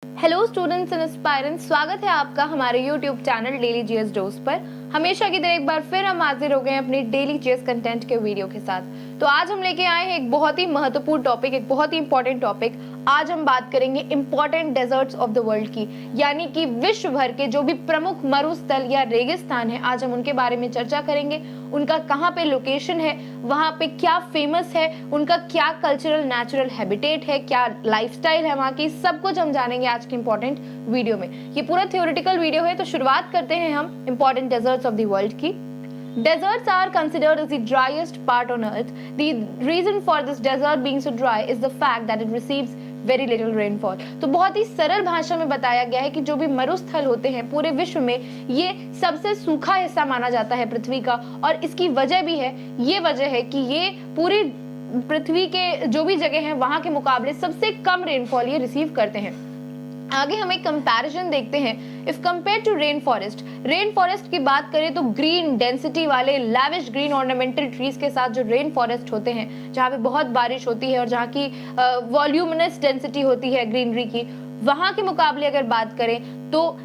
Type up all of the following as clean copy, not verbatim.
Hello students and aspirants, स्वागत है आपका हमारे YouTube channel daily GS dose पर। हमेशा की तरह एक बार फिर हम हाजिर हो गए हैं अपनी डेली जीएस कंटेंट के वीडियो के साथ। तो आज हम लेके आए हैं एक बहुत ही महत्वपूर्ण टॉपिक, एक बहुत ही इंपॉर्टेंट टॉपिक। आज हम बात करेंगे important desserts of the world की, यानी कि विश्व भर के जो भी प्रमुख मरुस्थल या रेगिस्तान है, आज हम उनके बारे में चर्चा करेंगे। उनका कहाँ पे लोकेशन है, वहाँ पे क्या फेमस है, उनका क्या कल्चरल नेचुरल हैबिटेट है, क्या लाइफस्टाइल है वहाँ की, सब कुछ हम जानेंगे आज के इंपॉर्टेंट वीडियो में। ये पूरा थ्योरेटिकल वीडियो है, तो शुरुआत करते हैं हम important desserts of the world की। Deserts are considered as the driest part on earth. The reason for this desert being so dry is the fact that it receives very little rainfall. तो बहुत ही सरल भाषा में बताया गया है कि जो भी मरुस्थल होते हैं पूरे विश्व में, ये सबसे सूखा हिस्सा माना जाता है पृथ्वी का। और इसकी वजह भी है, ये वजह है कि ये पूरी पृथ्वी के जो भी जगह हैं वहां के मुकाबले सबसे कम रेनफॉल ये रिसीव करते हैं। आगे हम एक कंपैरिजन देखते हैं। If compare to rain forest की बात करें तो ग्रीन डेंसिटी वाले लैविश ग्रीन ऑर्नामेंटल ट्रीज के साथ जो रेन फॉरेस्ट होते हैं, जहाँ पे बहुत बारिश होती है और जहाँ की वॉल्यूमिनस डेंसिटी होती है ग्रीनरी की, वहां के मुकाबले अगर बात करें तो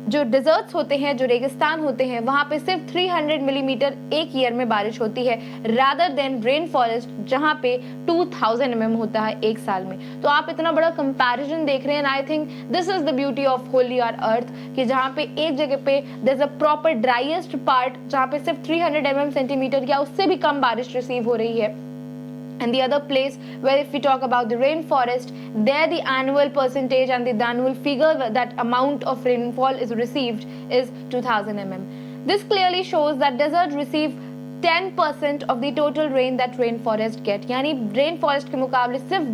जो डिजर्ट्स होते हैं, जो रेगिस्तान होते हैं, वहां पे सिर्फ 300 मिलीमीटर एक ईयर में बारिश होती है, रादर देन रेन फॉरेस्ट जहां पे 2000 होता है एक साल में। तो आप इतना बड़ा कंपैरिजन देख रहे हैं। I think this is the beauty of holy our earth कि जहां पे एक जगह पे there is a proper driest part जहां पे सिर्फ 300 सेंटीमीटर या उससे भी कम बारिश रिसीव हो रही है। And the other place where if we talk about the rainforest, there the annual percentage and the annual figure that amount of rainfall is received is 2000 This clearly shows that desert receive 10% of the total rain that rainforest get. यानी rainforest के मुकाबले सिर्फ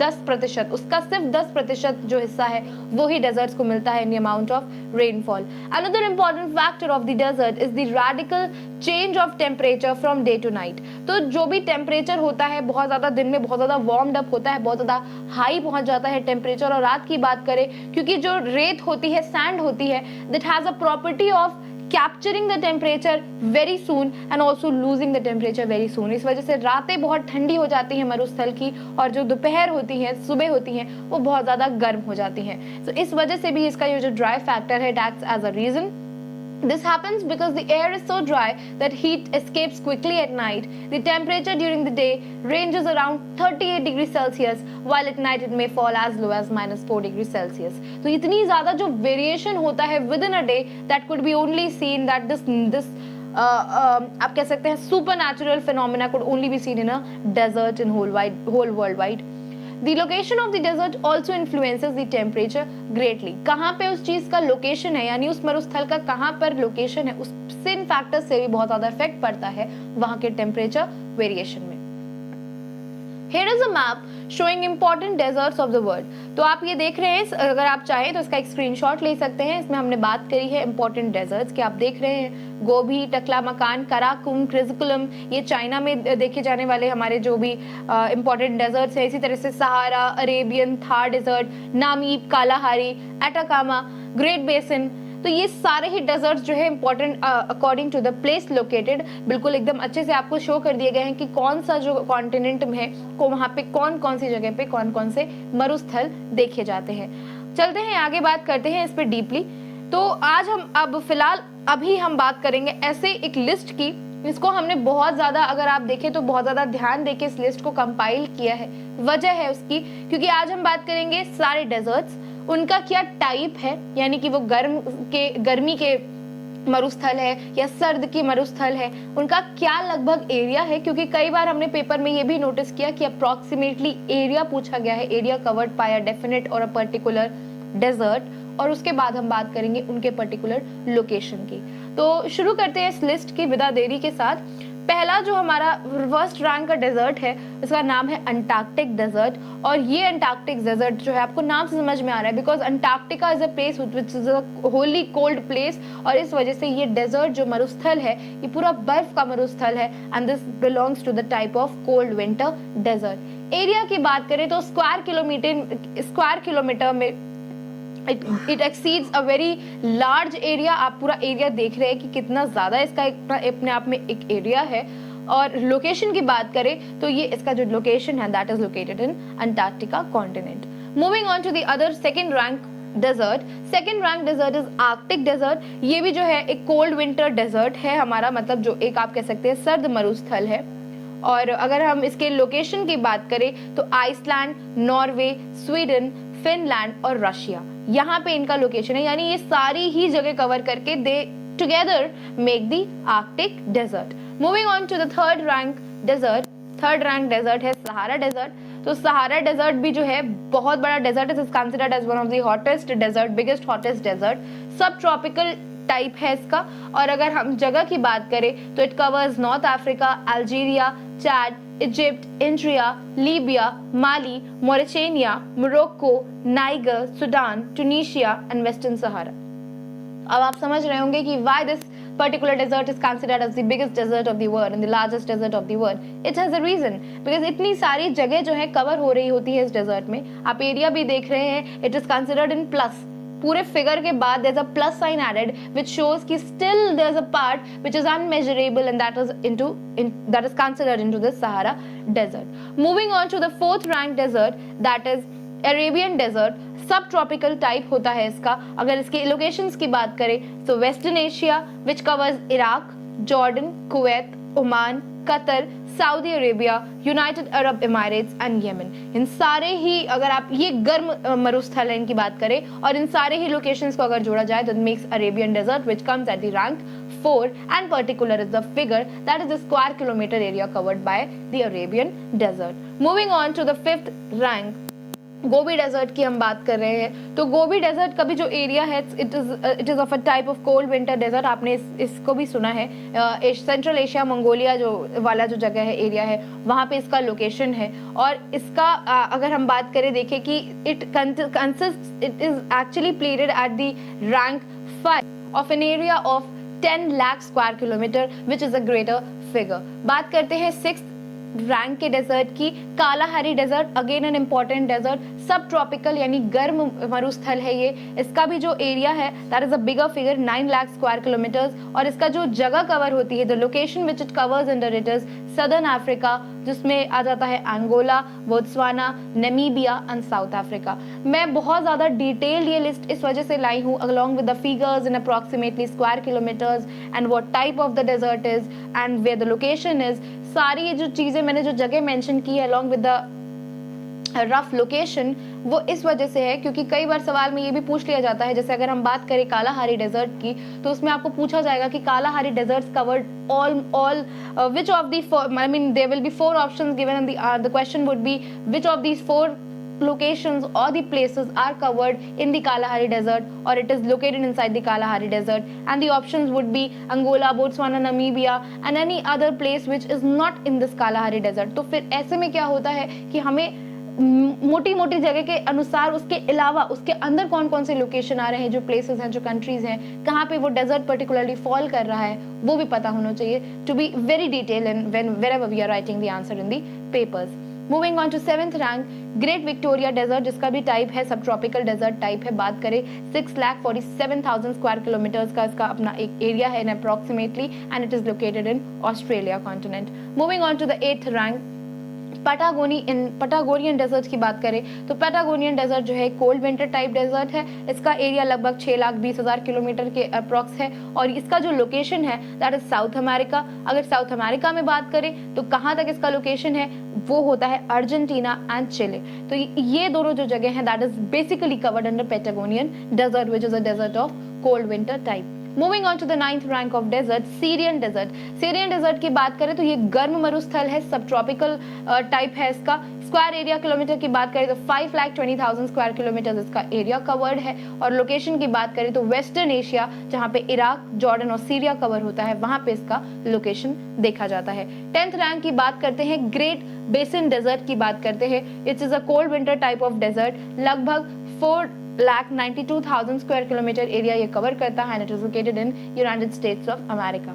10%, उसका सिर्फ 10% जो हिस्सा है वो ही deserts को मिलता है in the amount of rainfall. Another important factor of the desert is the radical change of temperature from day to night. तो जो भी temperature होता है, बहुत ज़्यादा दिन में बहुत ज़्यादा warmed up होता है, बहुत ज़्यादा high पहुँच जाता है temperature। और रात की बात करें, क्योंकि जो रेत होती है, sand होती है, that has a property of capturing the temperature very soon and also losing the temperature very soon. इस वजह से रातें बहुत ठंडी हो जाती हैं मरुस्थल की, और जो दोपहर होती हैं, सुबह होती हैं, वो बहुत ज़्यादा गर्म हो जाती हैं। तो इस वजह से भी इसका ये जो ड्राई फैक्टर है, it acts as a reason. This happens because the air is so dry that heat escapes quickly at night. The temperature during the day ranges around 38 degrees Celsius, while at night it may fall as low as -4 degrees Celsius. तो इतनी ज़्यादा जो variation होता है within a day, that could be only seen that this आप कह सकते हैं supernatural phenomena could only be seen in a desert in whole worldwide. The location of the desert also influences the temperature greatly. कहाँ पे उस चीज का location है, यानी उस मरुस्थल का कहाँ पर लोकेशन है, उससे इन फैक्टर्स से भी बहुत ज्यादा इफेक्ट पड़ता है वहाँ के टेम्परेचर वेरिएशन में। Here is a map showing important deserts of the world. तो आप ये देख रहे हैं, अगर आप चाहें तो इसका एक स्क्रीनशॉट ले सकते हैं। इसमें हमने बात करी है important deserts कि आप देख रहे हैं गोबी, टकलामकान, कराकुम, क्रिजकुलम, ये चाइना में देखे जाने वाले हमारे जो भी important deserts हैं। इसी तरह से Sahara, Arabian, Thar desert, Namib, Kalahari, Atacama, great basin. तो ये सारे ही डेजर्ट्स जो है important according to the place located, बिल्कुल एकदम अच्छे से आपको शो कर दिए गए हैं कि कौन सा जो कॉन्टिनेंट में है, को वहाँ पे कौन कौन सी जगह पे कौन कौन से मरुस्थल देखे जाते हैं। चलते हैं आगे, बात करते हैं इस पे डीपली। तो आज हम अब फिलहाल अभी हम बात करेंगे ऐसे एक लिस्ट की, इसको हमने बहुत ज्यादा, अगर आप देखें तो बहुत ज्यादा ध्यान देके इस लिस्ट को कंपाइल किया है। वजह है उसकी, क्योंकि आज हम बात करेंगे सारे डेजर्ट्स, उनका क्या टाइप है, यानी कि वो गर्मी के मरुस्थल है या सर्द की मरुस्थल है, उनका क्या लगभग एरिया है। क्योंकि कई बार हमने पेपर में ये भी नोटिस किया कि अप्रोक्सीमेटली एरिया पूछा गया है, area covered by a definite और अ पर्टिकुलर डेजर्ट, और उसके बाद हम बात करेंगे उनके पर्टिकुलर लोकेशन की। तो शुरू करते हैं इस लिस्ट की बिना देरी के साथ। पहला जो हमारा फर्स्ट रैंक का डेजर्ट है, इसका नाम है अंटार्कटिक डेजर्ट। और ये अंटार्कटिक डेजर्ट जो है, आपको नाम से समझ में आ रहा है, because Antarctica is a place which is a Holi cold place, और इस वजह से ये डेजर्ट जो मरुस्थल है, ये पूरा बर्फ का मरुस्थल है, and this belongs to the type of cold winter desert. Area की बात करें तो स्क्वायर किलोमीटर में it exceeds a very large area. आप पूरा एरिया देख रहे हैं कि कितना ज्यादा इसका अपने आप में एक एरिया है। और लोकेशन की बात करें तो ये इसका जो लोकेशन है that is located in Antarctica continent. Moving on to the other second rank desert. Second rank desert is Arctic desert. ये भी जो है एक कोल्ड विंटर डेजर्ट है हमारा, मतलब जो एक आप कह सकते हैं सर्द मरुस्थल है। और अगर हम इसके लोकेशन की बात करें तो आइसलैंड, नॉर्वे, स्वीडन, फिनलैंड और रशिया, यहाँ पे इनका लोकेशन है। यानी ये सारी ही जगह कवर करके they together make the Arctic desert. Moving on to the third rank desert. Third rank desert है सहारा डेजर्ट। तो सहारा डेजर्ट भी जो है बहुत बड़ा डेजर्ट है, is considered as one of the hottest desert, biggest hottest desert. Subtropical type है इसका। और अगर हम जगह की बात करें तो it covers north Africa, Algeria, Chad, Egypt, इंड्रिया, Libya, Mali, Mauritania, Morocco, Niger, Sudan, Tunisia and western Sahara. अब आप समझ रहे होंगे कि why this particular desert is considered as the biggest desert of the world and the largest desert of the world. It has a reason, because इतनी सारी जगह जो है कवर हो रही होती है इस डेजर्ट में। आप एरिया भी देख रहे हैं, it is considered in plus। पूरे फिगर के बाद there's a plus sign added which shows कि still there's a part which is unmeasurable and that is considered into this Sahara desert. Moving on to the fourth ranked desert, that is Arabian desert. Subtropical type होता है इसका। अगर इसके locations की बात करें तो western Asia which covers Iraq, Jordan, Kuwait, Oman, Qatar, Saudi Arabia, United Arab Emirates and Yemen. इन सारे ही, अगर आप ये गर्म मरुस्थल है इनकी बात करें और इन सारे ही लोकेशंस को अगर जोड़ा जाए तो it makes Arabian desert which comes at the rank 4 and particular is the figure, that is the square kilometer area covered by the Arabian desert. Moving on to the fifth rank, Gobi desert की हम बात कर रहे हैं। तो Gobi desert का भी जो एरिया है it is of a type of cold winter desert. आपने इसको भी सुना है। सेंट्रल एशिया, मंगोलिया जो वाला जो जगह है, एरिया है, वहाँ पे इसका लोकेशन है। और इसका अगर हम बात करें, देखें कि it is actually plated at the rank 5 of an area of 10 lakh square kilometre which is a greater figure. बात करते हैं सिक्स्थ रैंक के डेजर्ट की, Kalahari desert. Again an important desert, subtropical यानी गर्म मरुस्थल है ये। इसका भी जो एरिया है that is a bigger figure, 9 lakh square kilometres. और इसका जो जगह कवर होती है, the location which it covers under it is southern Africa, जिसमें आ जाता है Angola, Botswana, Namibia and South Africa. मैं बहुत ज्यादा डिटेल्ड ये लिस्ट इस वजह से लाई हूँ, along with the figures in approximately square kilometres and what type of the desert is and where the location is. सारी ये जो चीजें मैंने जो जगह मेंशन की है along with the rough location, वो इस वजह से है क्योंकि कई बार सवाल में ये भी पूछ लिया जाता है, जैसे अगर हम बात करें कालाहारी डेजर्ट की, तो उसमें आपको पूछा जाएगा कि Kalahari deserts covered all which of the four, I mean there will be 4 options given and the question would be which of these 4 locations or the places are covered in the Kalahari desert or it is located inside the Kalahari desert, and the options would be Angola, Botswana, Namibia and any other place which is not in this Kalahari desert। तो फिर ऐसे में क्या होता है कि हमें मोटी मोटी जगह के अनुसार उसके अलावा उसके अंदर कौन कौन से लोकेशन आ रहे हैं, जो प्लेसेस हैं, जो कंट्रीज हैं, कहाँ पे वो डेजर्ट पर्टिकुलरली फॉल कर रहा है, वो भी पता होना चाहिए to be very detail and wherever we are writing the answer in the papers। Moving on to 7th rank, great Victoria desert, जिसका भी टाइप है सब ट्रॉपिकल डेजर्ट टाइप है। बात करें 6,47,000 स्क्वायर किलोमीटर्स का इसका अपना एक एरिया है approximately and it is located in Australia continent. Moving on to the 8th rank, Patagonian desert की बात करें तो पैटागोनियन डेजर्ट जो है कोल्ड विंटर टाइप डेजर्ट है। इसका एरिया लगभग 6,20,000 किलोमीटर के अप्रॉक्स है और इसका जो लोकेशन है दैट इज साउथ अमेरिका। अगर साउथ अमेरिका में बात करें तो कहाँ तक इसका लोकेशन है, वो होता है अर्जेंटीना एंड चिले। तो ये दोनों जो जगह हैं that is basically covered under Patagonian desert which is a desert of cold winter type. Moving on to the 9th rank of desert, Syrian desert. Syrian desert की बात करें तो ये गर्म मरुस्थल है, सब ट्रॉपिकल टाइप है इसका। स्क्वायर एरिया किलोमीटर की बात करें तो 5,20,000 स्क्वायर किलोमीटर इसका एरिया कवर्ड है। और लोकेशन की बात करें तो वेस्टर्न एशिया, जहाँ पे इराक, जॉर्डन और सीरिया कवर होता है, वहां पे इसका लोकेशन देखा जाता है। 10th रैंक की बात करते हैं, ग्रेट बेसिन डेजर्ट की बात करते हैं। It is a cold winter type of desert, लगभग 4,92,000 स्क्वायर किलोमीटर एरिया ये कवर करता है and it is located in United States of America.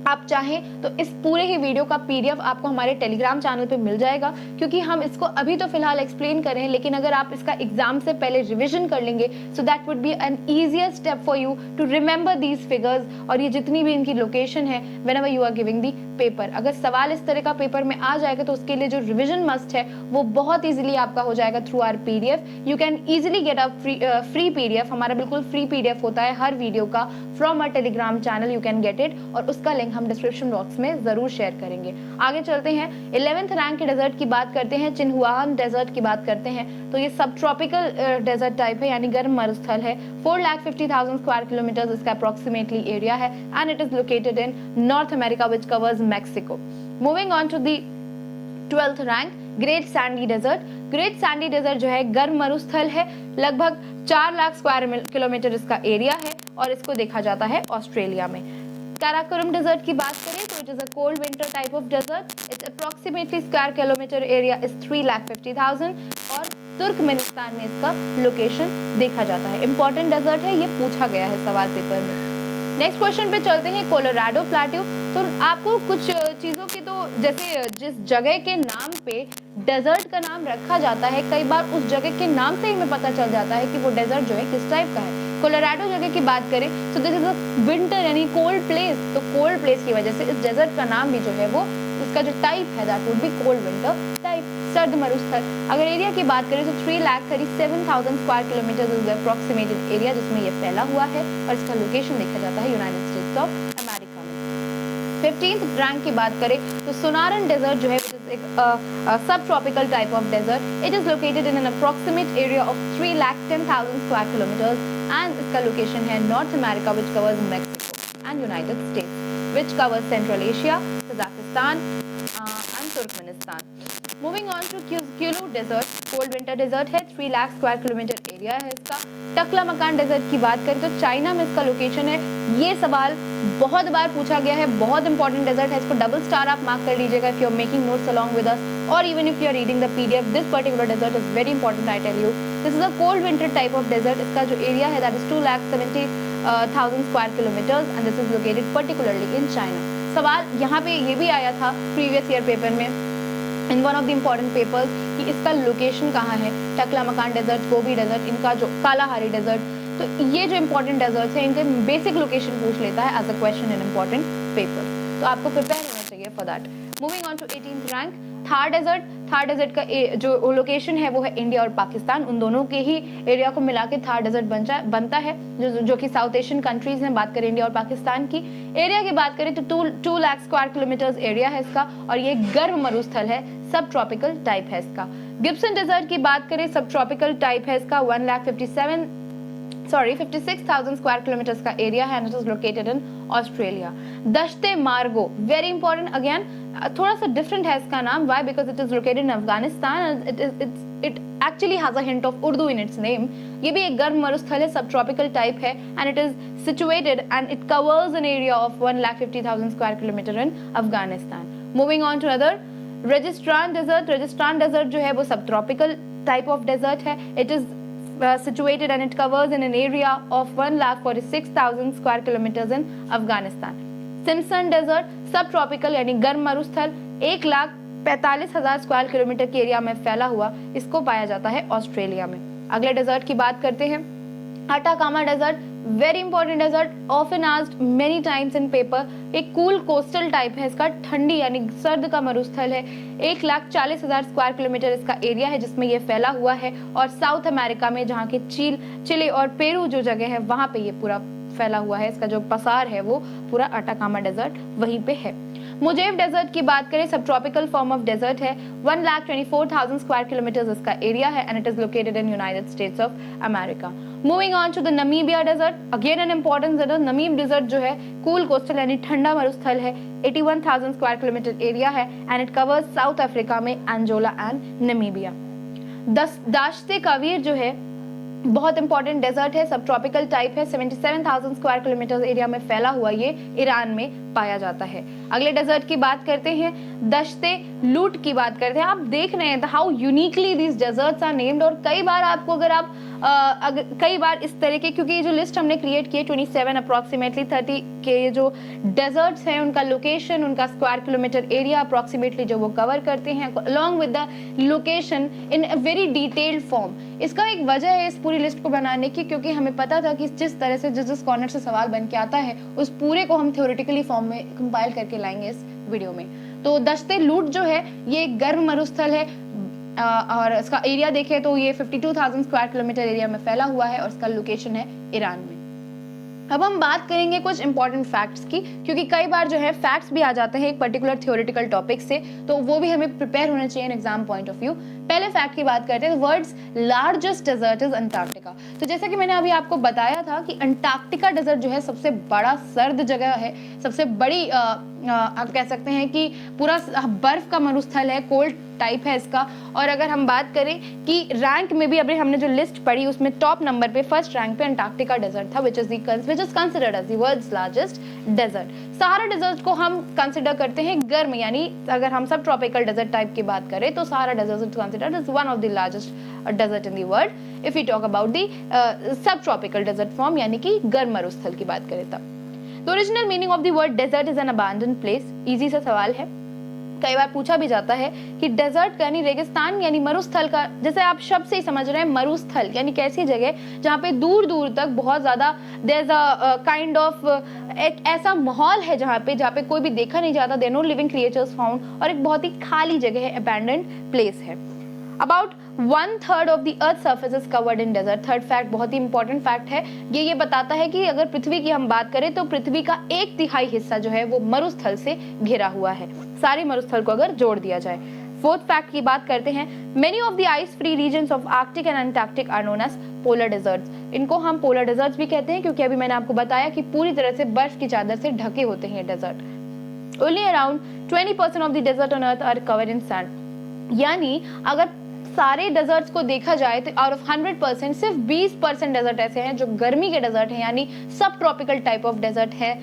आप चाहें तो इस पूरे ही वीडियो का पीडीएफ आपको हमारे टेलीग्राम चैनल पे मिल जाएगा, क्योंकि हम इसको अभी तो फिलहाल एक्सप्लेन कर रहे हैं, लेकिन अगर आप इसका एग्जाम से पहले रिवीजन कर लेंगे so that would be an easier step for you to remember these figures और ये जितनी भी इनकी लोकेशन है whenever you are giving the paper. अगर सवाल इस तरह का पेपर में आ जाएगा तो उसके लिए जो रिविजन मस्ट है वो बहुत इजीली आपका हो जाएगा through our PDF. You can easily get a free PDF, हमारा बिल्कुल फ्री पीडीएफ होता है हर वीडियो का from our Telegram channel, you can get it, और उसका लिंक हम डिस्क्रिप्शन बॉक्स में जरूर शेयर करेंगे। आगे चलते हैं, 11th रैंक के डेजर्ट की बात करते हैं, चिन्हुआन डेजर्ट की बात करते हैं। तो ये सब ट्रॉपिकल डेजर्ट टाइप है, यानी गर्म मरुस्थल है। 4,50,000 स्क्वायर किलोमीटर इसका अप्रोक्सीमेटली एरिया है and it is located in North America which covers Mexico. Moving on to the 12th rank, great sandy desert. Great sandy desert जो है गर्म मरुस्थल है, लगभग 4 लाख स्क्वायर किलोमीटर इसका एरिया है और इसको देखा जाता है ऑस्ट्रेलिया में। काराकोरम डेजर्ट की बात करें तो it is a cold winter type of desert, it's approximately square kilometre area is 3,50,000 और तुर्कमेनिस्तान में इसका लोकेशन देखा जाता है। इंपॉर्टेंट डेजर्ट है, ये पूछा गया है सवाल पेपर में। नेक्स्ट क्वेश्चन पे चलते हैं, कोलोराडो प्लेट्यू। तो आपको कुछ चीजों की, तो जैसे जिस जगह के नाम पे डेजर्ट का नाम रखा जाता है, कई बार उस जगह के नाम से ही हमें पता चल जाता है कि वो डेजर्ट जो है किस टाइप का है। कोलोराडो जगह की बात करें तो दिस इज अ विंटर यानी कोल्ड प्लेस, तो कोल्ड प्लेस की वजह से इस डेजर्ट का नाम भी जो है वो, इसका जो टाइप है that would B cold winter type, सर्द मरुस्थल। अगर एरिया की बात करें तो 3,37,000 square kilometre is approximated area जिसमें ये फैला हुआ है और इसका लोकेशन देखा जाता है यूनाइटेड स्टेट्स ऑफ अमेरिका में। 15th रैंक की बात करें तो सोनारन डेजर्ट जो है एक subtropical type of desert, it is located in an approximate area of 3,10,000 square kilometre and इसका लोकेशन है north America which covers Mexico and United States which covers central Asia, Kazakhstan and Turkmenistan. Moving on to क्यूलू desert, cold winter desert है, 3 lakh square kilometre area है इसका। Taklamakan desert की बात करें तो चाइना में इसका लोकेशन है। ये सवाल बहुत बार पूछा गया है, बहुत इंपॉर्टेंट डेजर्ट है, इसको डबल स्टार आप मार्क कर लीजिएगा if you are making notes along with us or even if you are reading the PDF. This particular desert is very important, I tell you. This is a cold winter type of desert. इसका जो area है that is 2,70,000 square kilometres and this is located particularly in China. सवाल यहाँ पे ये भी आया था प्रीवियस ईयर पेपर में in one of the important papers कि इसका लोकेशन कहाँ है। टकलामकान डेजर्ट, गोबी डेजर्ट, इनका जो कालाहारी डेजर्ट, तो ये जो इंपॉर्टेंट डेजर्ट्स हैं इनके बेसिक लोकेशन पूछ लेता है as a question in important paper, तो आपको प्रिपेयर होना चाहिए for that. Moving on to 18th rank, Thar desert. Thar desert का जो लोकेशन है वो है इंडिया और पाकिस्तान, उन दोनों के ही एरिया को मिला के थार डेजर्ट बनता है, जो कि साउथ एशियन कंट्रीज हैं। बात करें इंडिया और पाकिस्तान की, एरिया की बात करें तो 2 लाख स्क्वायर किलोमीटर एरिया है इसका और ये गर्म मरुस्थल है, सब ट्रॉपिकल टाइप है इसका। गिब्सन डेजर्ट की बात करें, सब ट्रॉपिकल टाइप है इसका, 56,000 स्क्वायर किलोमीटर का एरिया है and it is located in Australia. Dasht-e Margo, very important, again थोड़ा सा डिफरेंट है इसका नाम, why, because it is located in Afghanistan, it actually has a hint of Urdu in its name. ये भी एक गर्म मरुस्थल है, सब ट्रॉपिकल टाइप है and it is situated and it covers an area of 1,50,000 square kilometre in Afghanistan. Moving on to other, Registan desert. Registan desert जो है वो subtropical type of desert है, it is situated and it covers in an area of 1,46,000 square kilometers in Afghanistan. Simpson Desert, सब tropical यानी गर्म मरुस्थल, 1,45,000 square kilometre के area में फैला हुआ, इसको पाया जाता है ऑस्ट्रेलिया में। अगले डेजर्ट की बात करते हैं, Atacama desert, very important desert, often asked many times in paper. एक कूल कोस्टल टाइप है इसका, ठंडी यानी सर्द का मरुस्थल है, 1,40,000 स्क्वायर किलोमीटर इसका एरिया है जिसमें ये फैला हुआ है और साउथ अमेरिका में जहाँ के चिली और पेरू जो जगह है वहाँ पे ये पूरा फैला हुआ है, इसका जो पसार है वो पूरा अटाकामा डेजर्ट वहीं पे है। मुजेब डेजर्ट की बात करें, सब ट्रॉपिकल फॉर्म ऑफ डेजर्ट है, 1,24,000 स्क्वायर किलोमीटर इसका एरिया है and it is located in United States of America. Moving on to the Namibia desert, again an important desert. Namib desert जो है कूल कोस्टल यानी ठंडा मरुस्थल है, 81,000 स्क्वायर किलोमीटर एरिया है and it covers South Africa में Angola and Namibia. दाश्ते कावीर जो है बहुत इंपॉर्टेंट डेजर्ट है, सब ट्रॉपिकल टाइप है, 77,000 स्क्वायर किलोमीटर एरिया में फैला हुआ, ये ईरान में पाया जाता है। अगले डेजर्ट की बात करते हैं, दश्ते लूट की बात करते हैं। आप देख रहे हैं how uniquely these deserts are named, और कई बार आपको अगर आप कई बार इस तरह के, क्योंकि ये जो लिस्ट हमने क्रिएट की है 27 अप्रॉक्सीमेटली 30 के ये जो डेजर्ट्स हैं उनका लोकेशन, उनका स्क्वायर किलोमीटर एरिया अप्रॉक्सीमेटली जो वो कवर करते हैं along with the location in a very detailed form. इसका एक वजह है इस पूरी लिस्ट को बनाने की, क्योंकि हमें पता था कि जिस तरह से जिस कॉर्नर से सवाल बन के आता है उस पूरे को हम थ्योरेटिकली फॉर्म में कंपाइल करके लाएंगे इस वीडियो में। तो दश्ते लूट जो है ये एक गर्म मरुस्थल है और इसका एरिया देखें तो ये 52,000 स्क्वायर किलोमीटर एरिया में फैला हुआ है और इसका लोकेशन है ईरान में। अब हम बात करेंगे कुछ इंपॉर्टेंट फैक्ट्स की, क्योंकि कई बार जो है फैक्ट्स भी आ जाते हैं एक पर्टिकुलर थ्योरेटिकल टॉपिक से, तो वो भी हमें प्रिपेयर होना चाहिए in exam point of view. पहले फैक्ट की बात करते हैं, world's largest desert is Antarctica. तो जैसा कि मैंने अभी आपको बताया था कि अंटार्कटिका डेजर्ट जो है सबसे बड़ा सर्द जगह है, सबसे बड़ी आप कह सकते हैं कि पूरा बर्फ का मरुस्थल है, कोल्ड टाइप है इसका। और अगर हम बात करें कि रैंक में भी अभी हमने जो लिस्ट पढ़ी उसमें टॉप नंबर पे फर्स्ट रैंक पे अंटार्कटिका डेजर्ट था, which is considered as the world's largest desert. Sahara desert को हम कंसिडर करते हैं गर्म, यानी अगर हम सब ट्रॉपिकल डेजर्ट टाइप की बात करें तो Sahara desert is considered as one of the largest desert in the world if we talk about the sub tropical desert form, यानी कि गर्म मरुस्थल की बात करें तब। तो original meaning of the word desert is an abandoned place. Easy सा सवाल है, कई बार पूछा भी जाता है कि डेजर्ट यानी रेगिस्तान यानी मरुस्थल का, जैसे आप शब्द से ही समझ रहे हैं, मरुस्थल यानी कैसी जगह जहाँ पे दूर दूर तक बहुत ज्यादा there is a kind of एक ऐसा माहौल है जहाँ पे कोई भी देखा नहीं जाता, there no living creatures found, और एक बहुत ही खाली जगह है, अबैंडन्ड प्लेस है। About 1/3 of the Earth's surface is covered in desert। Third fact बहुत ही इंपॉर्टेंट फैक्ट है, ये बताता है कि अगर पृथ्वी की हम बात करें तो पृथ्वी का 1/3 हिस्सा जो है वो मरुस्थल से घिरा हुआ है, सारे मरुस्थल को अगर जोड़ दिया जाए। फोर्थ फैक्ट की बात करते हैं, many of the ice free regions of Arctic and Antarctic are known as polar deserts. इनको हम पोलर डेजर्ट्स भी कहते हैं क्योंकि अभी मैंने आपको बताया कि पूरी तरह से बर्फ की चादर से ढके होते हैं desert. Only around 20% of the desert on earth are covered in sand, यानी अगर सारे डेजर्ट्स को देखा जाए तो आउट ऑफ 100% सिर्फ 20% डेजर्ट ऐसे हैं जो गर्मी के डेजर्ट हैं, यानी सब ट्रॉपिकल टाइप ऑफ डेजर्ट है,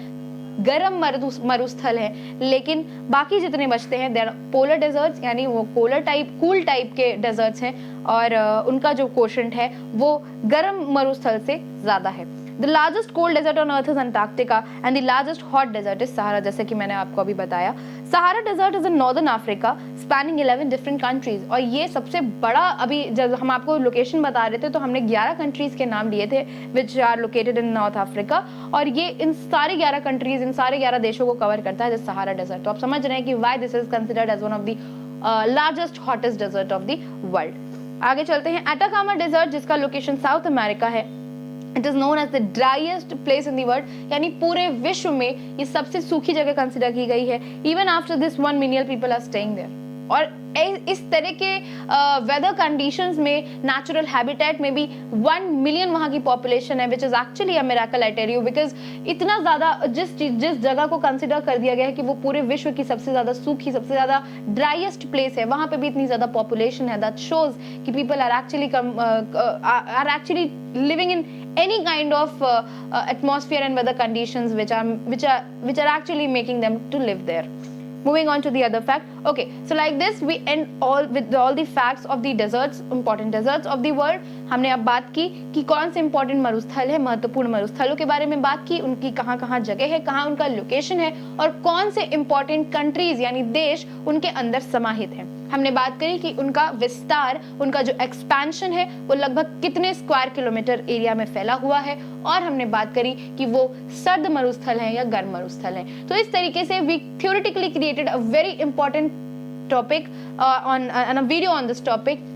गर्म मरुस्थल है। लेकिन बाकी जितने बचते हैं देयर पोलर डेजर्ट्स, यानी वो कूल टाइप के डेजर्ट्स हैं और उनका जो कोशेंट है वो गर्म मरुस्थल से ज्यादा है। The largest cold desert on earth is Antarctica and the largest hot desert is Sahara, जैसे कि मैंने आपको अभी बताया। Sahara desert is in northern Africa spanning 11 different countries, और ये सबसे बड़ा, अभी जब हम आपको लोकेशन बता रहे थे तो हमने 11 कंट्रीज के नाम लिए थे which are located in North Africa, और ये इन सारे 11 कंट्रीज, इन सारे 11 देशों को कवर करता है सहारा डेजर्ट। तो आप समझ रहे हैं कि why this is considered as one of the largest hottest desert of the world. आगे चलते हैं, एटाकामा डेजर्ट जिसका लोकेशन साउथ अमेरिका है, it is known as the driest place in the world, यानी पूरे विश्व में ये सबसे सूखी जगह कंसिडर की गई है। Even after this 1 million people are staying there, और इस तरह के वेदर कंडीशंस में, नेचुरल हैबिटेट में भी 1 मिलियन वहाँ की पॉपुलेशन है, which is actually a miracle, I tell you, because इतना ज्यादा जिस जगह को कंसिडर कर दिया गया है कि वो पूरे विश्व की सबसे ज्यादा सूखी, सबसे ज्यादा ड्राइएस्ट प्लेस है, वहाँ पे भी इतनी ज्यादा पॉपुलेशन है, दैट शोज कि people are actually living in any kind of atmosphere and weather conditions which are actually making them to live there. Moving on to the other fact. Okay, so like this we end with all the facts of the deserts, important deserts of the world. हमने अब बात की कि कौन से important मरुस्थल है, महत्वपूर्ण मरुस्थलों के बारे में बात की, उनकी कहाँ कहाँ जगह है, कहाँ उनका लोकेशन है, और कौन से इंपॉर्टेंट कंट्रीज यानी देश उनके अंदर समाहित हैं। हमने बात करी कि उनका विस्तार, उनका जो एक्सपेंशन है वो लगभग कितने स्क्वायर किलोमीटर एरिया में फैला हुआ है, और हमने बात करी कि वो सर्द मरुस्थल है या गर्म मरुस्थल है। तो इस तरीके से we theoretically created a very important topic on a video on this topic,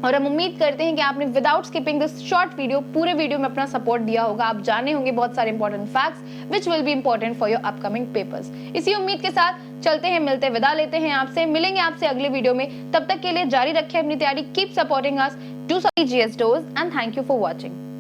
और हम उम्मीद करते हैं कि आपने without skipping this short video पूरे वीडियो में अपना सपोर्ट दिया होगा। आप जाने होंगे बहुत सारे important facts which will be important for your upcoming papers. इसी उम्मीद के साथ चलते हैं, मिलते विदा लेते हैं आपसे, मिलेंगे आपसे अगले वीडियो में। तब तक के लिए जारी रखें अपनी तैयारी, keep supporting us, do GS Dose, and thank you for watching.